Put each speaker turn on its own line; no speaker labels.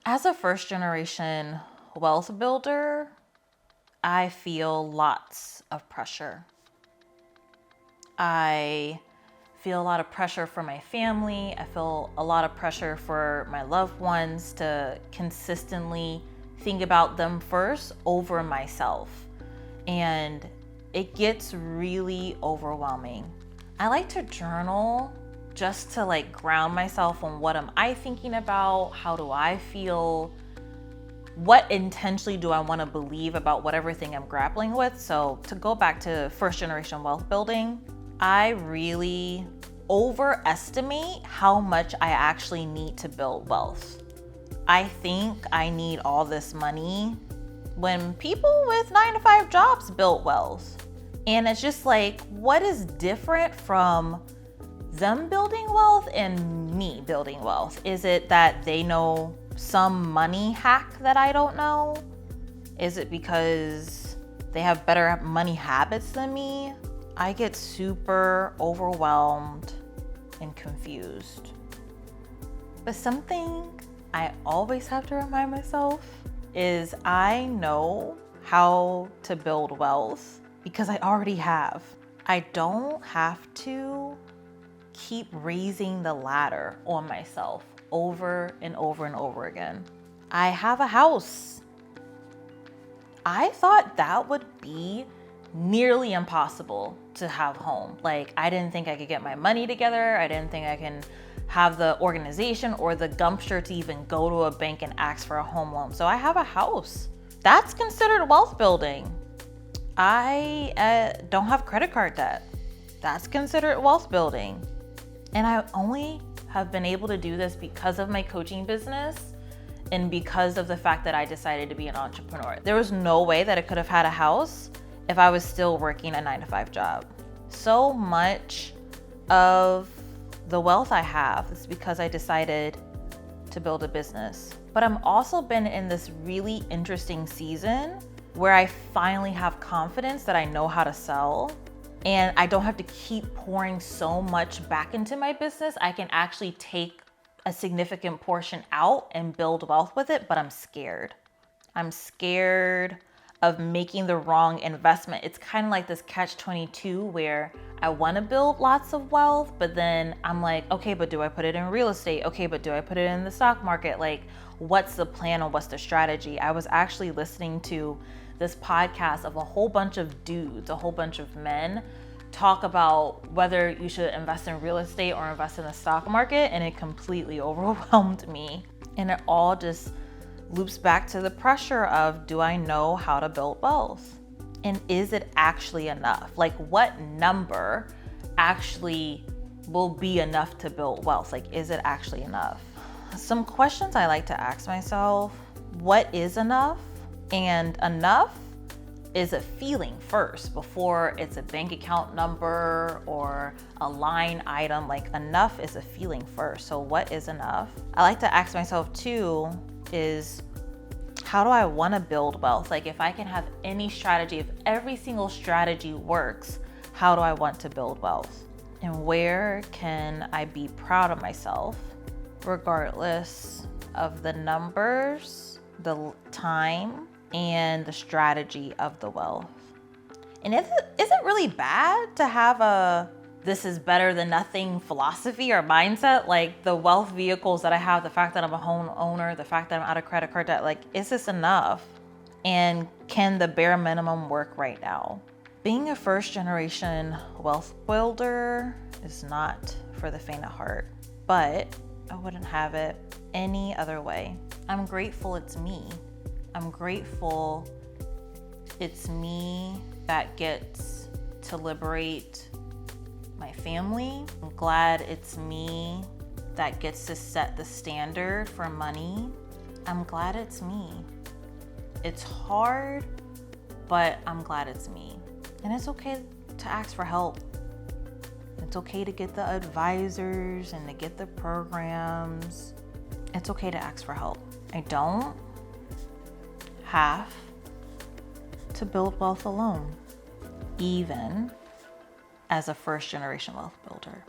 As a first generation wealth builder, I feel lots of pressure. I feel a lot of pressure for my family. I feel a lot of pressure for my loved ones to consistently think about them first over myself. And it gets really overwhelming. I like to journal just to like ground myself on what am I thinking about? How do I feel? What intentionally do I want to believe about whatever thing I'm grappling with? So to go back to first generation wealth building, I really overestimate how much I actually need to build wealth. I think I need all this money when people with 9-to-5 jobs built wealth. And it's just like, what is different from them building wealth and me building wealth? Is it that they know some money hack that I don't know? Is it because they have better money habits than me? I get super overwhelmed and confused. But something I always have to remind myself is I know how to build wealth because I already have. I don't have to keep raising the ladder on myself over and over and over again. I have a house. I thought that would be nearly impossible to have home. Like, I didn't think I could get my money together. I didn't think I can have the organization or the gumption to even go to a bank and ask for a home loan. So I have a house. That's considered wealth building. I don't have credit card debt. That's considered wealth building. And I only have been able to do this because of my coaching business and because of the fact that I decided to be an entrepreneur. There was no way that I could have had a house if I was still working a 9-to-5 job. So much of the wealth I have is because I decided to build a business. But I'm also been in this really interesting season where I finally have confidence that I know how to sell, and I don't have to keep pouring so much back into my business. I can actually take a significant portion out and build wealth with it, but I'm scared. I'm scared of making the wrong investment. It's kind of like this catch-22 where I want to build lots of wealth, but then I'm like, okay, but do I put it in real estate? Okay, but do I put it in the stock market? Like, what's the plan or what's the strategy? I was actually listening to this podcast of a whole bunch of dudes, a whole bunch of men talk about whether you should invest in real estate or invest in the stock market, and it completely overwhelmed me. And it all just loops back to the pressure of, do I know how to build wealth? And is it actually enough? Like, what number actually will be enough to build wealth? Like, is it actually enough? Some questions I like to ask myself: what is enough? And enough is a feeling first before it's a bank account number or a line item. Like, enough is a feeling first. So what is enough? I like to ask myself too is, how do I want to build wealth? Like, if I can have any strategy, if every single strategy works, how do I want to build wealth? And where can I be proud of myself regardless of the numbers, the time, and the strategy of the wealth? And is it really bad to have a this is better than nothing philosophy or mindset? Like, the wealth vehicles that I have, the fact that I'm a home owner, the fact that I'm out of credit card debt, like, is this enough? And can the bare minimum work right now? Being a first generation wealth builder is not for the faint of heart, but I wouldn't have it any other way. I'm grateful it's me. I'm grateful it's me that gets to liberate my family. I'm glad it's me that gets to set the standard for money. I'm glad it's me. It's hard, but I'm glad it's me. And it's okay to ask for help. It's okay to get the advisors and to get the programs. It's okay to ask for help. I don't have to build wealth alone, even as a first generation wealth builder.